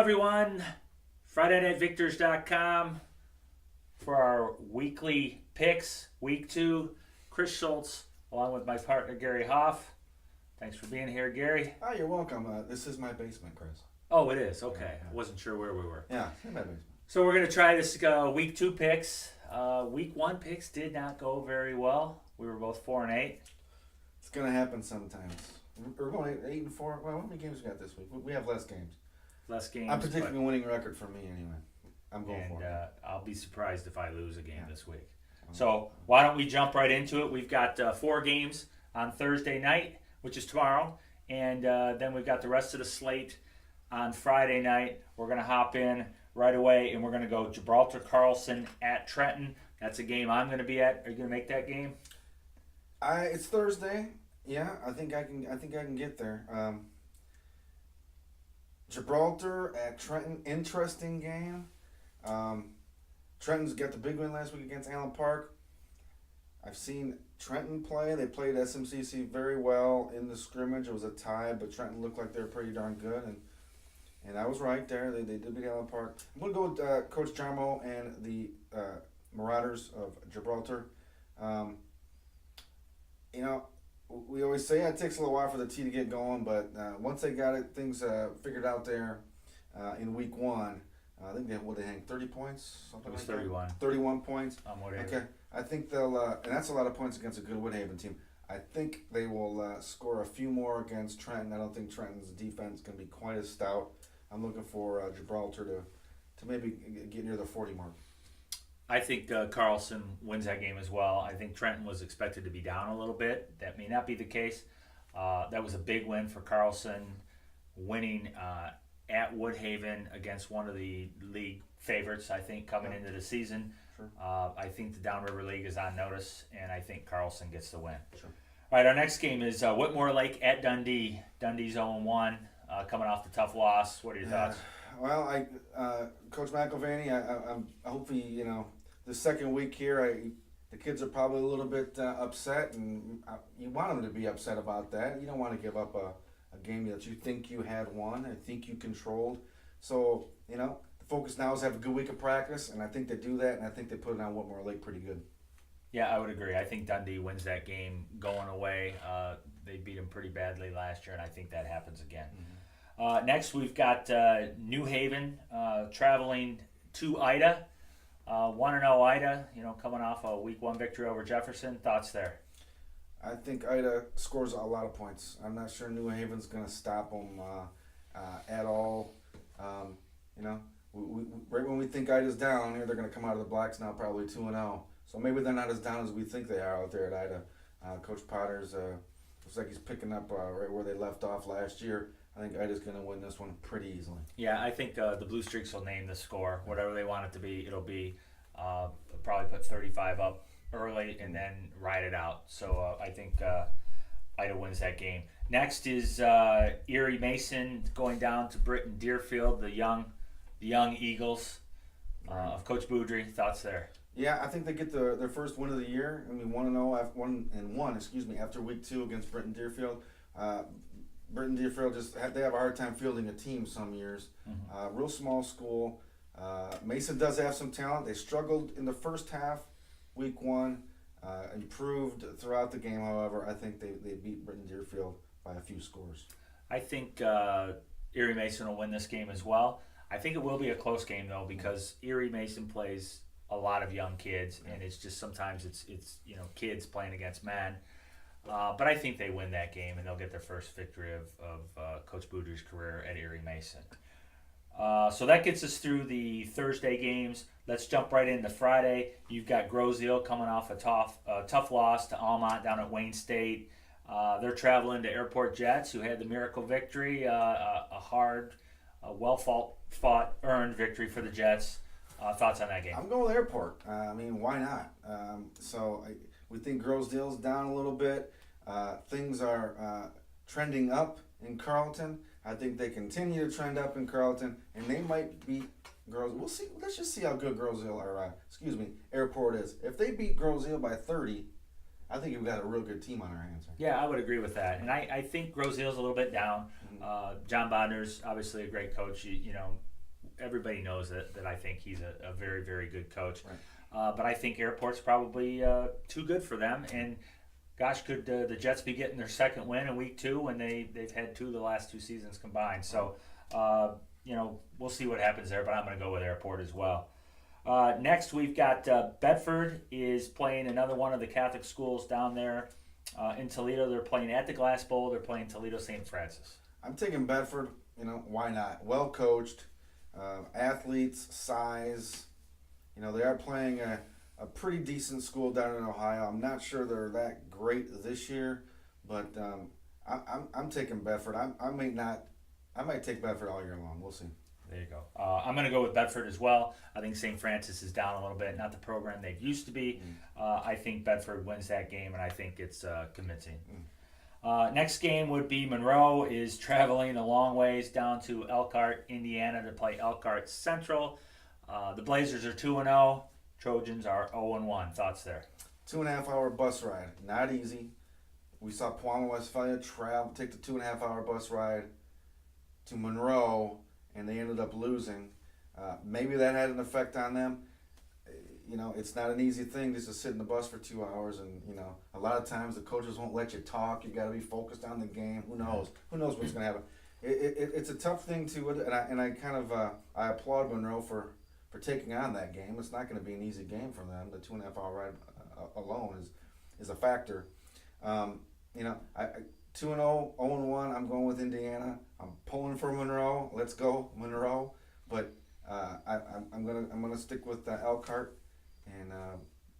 everyone. FridayNightVictors.com for our weekly picks, week 2. Chris Schultz, along with my partner Gary Hoff. Thanks for being here, Gary. Oh, you're welcome. This is my basement, Chris. Oh, it is? Okay. Yeah. I wasn't sure where we were. Yeah, in my basement. So we're going to try this week 2 picks. Week 1 picks did not go very well. We were both 4-8. It's going to happen sometimes. We're going 8-4. Well, how many games we got this week? We have less games. Less games. I'm predicting a winning record for me anyway. I'm going for it. I'll be surprised if I lose a game this week. So why don't we jump right into it? We've got 4 games on Thursday night, which is tomorrow, and then we've got the rest of the slate on Friday night. We're going to hop in right away, and we're going to go Gibraltar, Carlson at Trenton. That's a game I'm going to be at. Are you going to make that game? It's Thursday. Yeah, I think I can get there. Gibraltar at Trenton, interesting game. Trenton's got the big win last week against Allen Park. I've seen Trenton play. They played SMCC very well in the scrimmage. It was a tie, but Trenton looked like they were pretty darn good, and I was right there. They did beat Allen Park. I'm going to go with Coach Jarmo and the Marauders of Gibraltar. We always say it takes a little while for the T to get going, but once they got things figured out there in week 1, I think they hang 30 points, something like 31. That. 31 points. Woodhaven. Okay, I think they'll, and that's a lot of points against a good Woodhaven team. I think they will score a few more against Trenton. I don't think Trenton's defense can be quite as stout. I'm looking for Gibraltar to maybe get near the 40 mark. I think Carlson wins that game as well. I think Trenton was expected to be down a little bit. That may not be the case. That was a big win for Carlson, winning at Woodhaven against one of the league favorites, I think, coming into the season. Sure. I think the Downriver League is on notice, and I think Carlson gets the win. Sure. All right, our next game is Whitmore Lake at Dundee. Dundee's 0-1, coming off the tough loss. What are your thoughts? Well, Coach McElvaney, I hope the second week here, the kids are probably a little bit upset, and you want them to be upset about that. You don't want to give up a game that you think you had won, I think you controlled. So, the focus now is have a good week of practice, and I think they do that, and I think they put it on Whitmore Lake pretty good. Yeah, I would agree. I think Dundee wins that game going away. They beat them pretty badly last year, and I think that happens again. Mm-hmm. Next, we've got New Haven traveling to Ida. 1-0 Ida, coming off a week 1 victory over Jefferson. Thoughts there? I think Ida scores a lot of points. I'm not sure New Haven's going to stop them at all. Right when we think Ida's down here, they're going to come out of the blocks now probably 2-0. So maybe they're not as down as we think they are out there at Ida. Coach Potter's looks like he's picking up right where they left off last year. I think Ida's going to win this one pretty easily. Yeah, I think the Blue Streaks will name the score. Whatever they want it to be, it'll be. Probably put 35 up early and then ride it out. So I think Ida wins that game. Next is Erie Mason going down to Britton Deerfield, the young Eagles of Coach Boudry. Thoughts there? Yeah, I think they get their first win of the year. I mean, 1-1 after week 2 against Britton Deerfield. Britton Deerfield they have a hard time fielding a team some years. Mm-hmm. Real small school. Mason does have some talent. They struggled in the first half, week 1. Improved throughout the game, however. I think they beat Britton Deerfield by a few scores. I think Erie Mason will win this game as well. I think it will be a close game, though, because Erie Mason plays a lot of young kids, and it's just sometimes it's kids playing against men. But I think they win that game, and they'll get their first victory of Coach Boudry's career at Erie Mason. So that gets us through the Thursday games. Let's jump right into Friday. You've got Grosse Isle coming off a tough loss to Almont down at Wayne State. They're traveling to Airport Jets, who had the miracle victory, a hard, well-fought, earned victory for the Jets. Thoughts on that game? I'm going with Airport. Why not? We think Grosse Isle's down a little bit. Things are trending up in Carlton. I think they continue to trend up in Carlton, and they might beat Grosse. We'll see. Let's just see how good Airport is. If they beat Grosse Isle by 30, I think we've got a real good team on our hands. Yeah, I would agree with that. And I think Grosse Isle's a little bit down. John Bodner's obviously a great coach. everybody knows that I think he's a very, very good coach. Right. But I think Airport's probably too good for them. And gosh, could the Jets be getting their second win in week 2 when they've had 2 of the last 2 seasons combined? So, we'll see what happens there, but I'm going to go with Airport as well. Next, we've got Bedford is playing another one of the Catholic schools down there in Toledo. They're playing at the Glass Bowl. They're playing Toledo St. Francis. I'm taking Bedford. Why not? Well coached, athletes, size. They are playing a pretty decent school down in Ohio. I'm not sure they're that great this year, but I'm taking Bedford. I might take Bedford all year long. We'll see. There you go. I'm going to go with Bedford as well. I think St. Francis is down a little bit. Not the program they used to be. I think Bedford wins that game, and I think it's convincing. Next game would be Monroe is traveling a long ways down to Elkhart, Indiana to play Elkhart Central. The Blazers are 2-0. Trojans are 0-1. Thoughts there? 2.5-hour bus ride. Not easy. We saw Puama, Westphalia take the 2.5-hour bus ride to Monroe, and they ended up losing. Maybe that had an effect on them. It's not an easy thing just to sit in the bus for 2 hours, and a lot of times the coaches won't let you talk. You got to be focused on the game. Who knows what's going to happen. It's a tough thing to, and I applaud Monroe for taking on that game. It's not going to be an easy game for them. The 2.5-hour ride alone is a factor. 2-0, 0-1. I'm going with Indiana. I'm pulling for Monroe. Let's go Monroe. But I'm gonna stick with Elkhart, and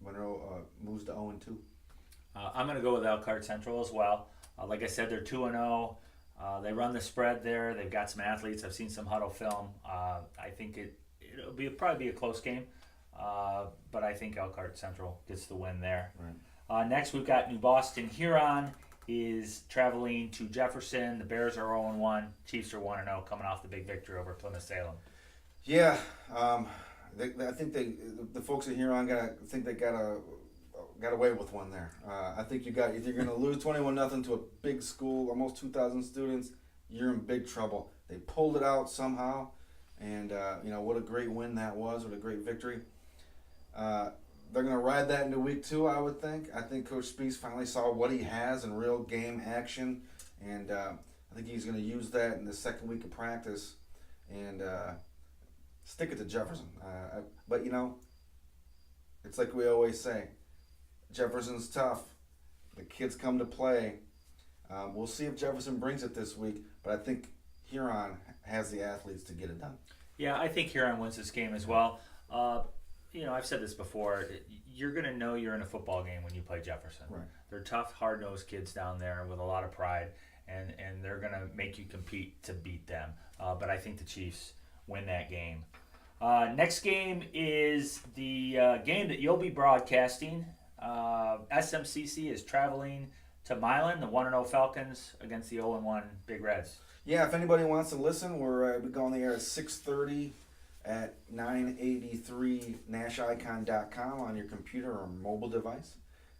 Monroe moves to 0-2. I'm going to go with Elkhart Central as well. Like I said, they're 2-0. They run the spread there. They've got some athletes. I've seen some huddle film. I think it'll probably be a close game, but I think Elkhart Central gets the win there. Right. Next, we've got New Boston Huron is traveling to Jefferson. The Bears are 0-1. Chiefs are 1-0, coming off the big victory over Plymouth Salem. Yeah, I think the folks at Huron got away with one there. I think if you're going to lose 21-0 to a big school, almost 2,000 students, you're in big trouble. They pulled it out somehow, and what a great win that was. What a great victory. They're going to ride that into week 2, I would think. I think Coach Spees finally saw what he has in real game action, and I think he's going to use that in the second week of practice and stick it to Jefferson. But it's like we always say, Jefferson's tough. The kids come to play. We'll see if Jefferson brings it this week, but I think Huron has the athletes to get it done. Yeah, I think Huron wins this game as well. I've said this before. You're going to know you're in a football game when you play Jefferson. Right. They're tough, hard-nosed kids down there with a lot of pride, and they're going to make you compete to beat them. But I think the Chiefs win that game. Next game is the game that you'll be broadcasting. SMCC is traveling to Milan, the 1-0 Falcons against the 0-1 Big Reds. Yeah, if anybody wants to listen, we're going on the air at 6:30 at 983 nashicon.com on your computer or mobile device.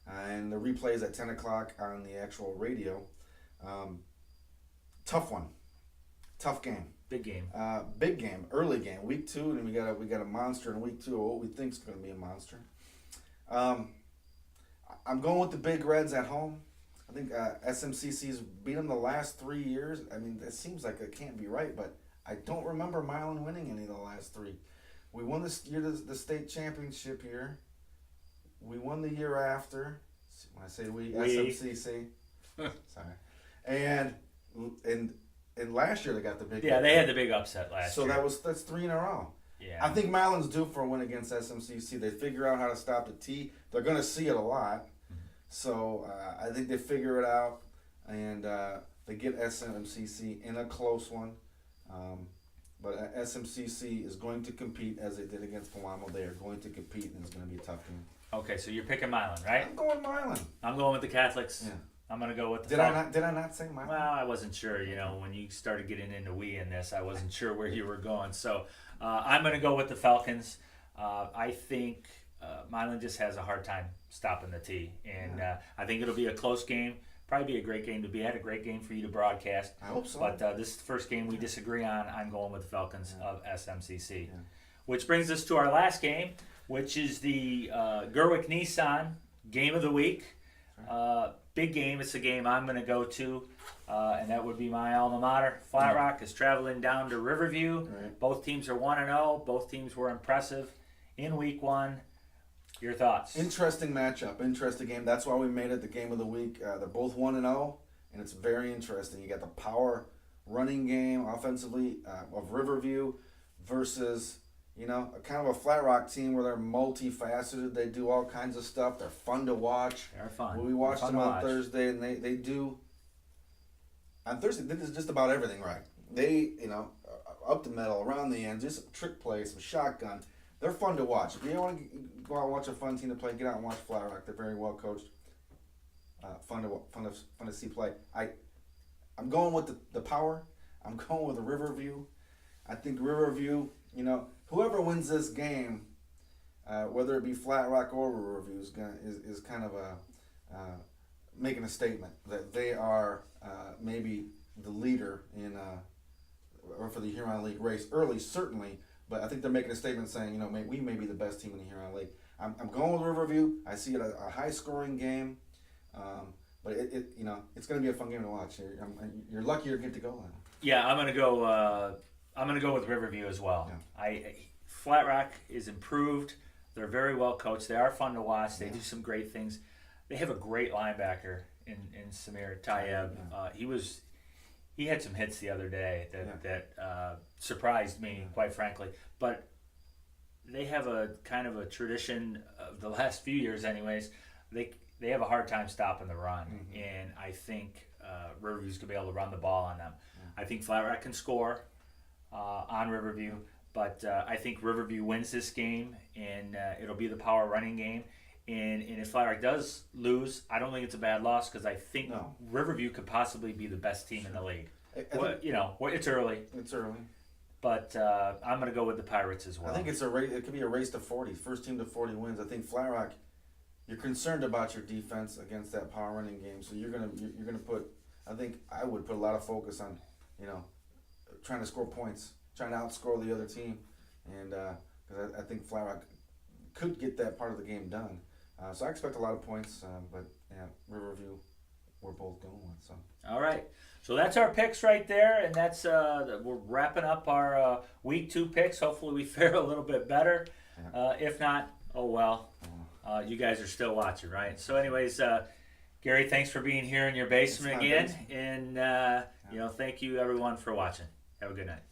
And the replay is at 10 o'clock on the actual radio. Tough one. Tough game. Big game. Big game. Early game. Week 2, and we got a monster in week 2, or what we think is going to be a monster. I'm going with the Big Reds at home. I think SMCC's beat them the last 3 years. I mean, it seems like it can't be right, but I don't remember Milan winning any of the last 3. We won this year the state championship year. We won the year after. When I say we. SMCC. Sorry. And last year they got the big. Yeah, they had the big upset last year. So that's 3 in a row. Yeah. I think Milan's due for a win against SMCC. They figure out how to stop the T. They're going to see it a lot. So I think they figure it out, and they get SMCC in a close one. But SMCC is going to compete as they did against Palamo. They are going to compete, and it's going to be a tough game. Okay, so you're picking Milan, right? I'm going Milan. I'm going with the Catholics. Yeah. I'm going to go with the Did I not say Milan? Well, I wasn't sure. When you started getting into we in this, I wasn't sure where you were going. So I'm going to go with the Falcons. I think Milan just has a hard time stopping the T. And I think it'll be a close game. probably be a great game to be at, a great game for you to broadcast. I hope so. But this is the first game we disagree on. I'm going with the Falcons of SMCC. Yeah. Which brings us to our last game, which is the Gerwick-Nissan Game of the Week. Big game. It's a game I'm going to go to, and that would be my alma mater. Flat Rock is traveling down to Riverview. Right. Both teams are 1-0. Both teams were impressive in Week 1. Your thoughts? Interesting matchup, interesting game. That's why we made it the Game of the Week. They're both 1-0, and it's very interesting. You got the power running game offensively of Riverview versus, a kind of a Flat Rock team where they're multifaceted. They do all kinds of stuff. They're fun to watch. They're fun. We watched They're fun them to on watch. Thursday, and they do. On Thursday, they did just about everything right. They, up the middle, around the end, just trick plays, some shotgun. They're fun to watch. If you want to go out and watch a fun team to play, get out and watch Flat Rock. They're very well coached. Fun to see play. I'm going with the power. I'm going with the Riverview. I think Riverview, whoever wins this game, whether it be Flat Rock or Riverview, is kind of making a statement that they are maybe the leader in or for the Huron League race early, certainly. But I think they're making a statement saying, we may be the best team in the Huron League. I'm going with Riverview. I see it a high-scoring game, but it's going to be a fun game to watch. You're lucky you get to go on. Yeah, I'm gonna go. I'm gonna go with Riverview as well. Yeah. Flat Rock is improved. They're very well coached. They are fun to watch. They do some great things. They have a great linebacker in Samir Tayeb. Yeah. He had some hits the other day that surprised me, quite frankly. But they have a kind of a tradition of the last few years, anyways. They have a hard time stopping the run, and I think Riverview's gonna be able to run the ball on them. I think Flat Rock can score on Riverview, but I think Riverview wins this game, and it'll be the power running game. And if Flat Rock does lose, I don't think it's a bad loss because I think Riverview could possibly be the best team in the league. It's early. It's early. But I'm going to go with the Pirates as well. I think it's a race. It could be a race to 40. First team to 40 wins. I think Flat Rock, you're concerned about your defense against that power running game, so you're gonna put. I think I would put a lot of focus on, trying to score points, trying to outscore the other team, and because I think Flat Rock could get that part of the game done. So I expect a lot of points, but Riverview, we're both going with. So. All right. So that's our picks right there, and that's we're wrapping up our Week 2 picks. Hopefully we fare a little bit better. Yeah. If not, oh well. You guys are still watching, right? So anyways, Gary, thanks for being here in your basement again. And, thank you everyone for watching. Have a good night.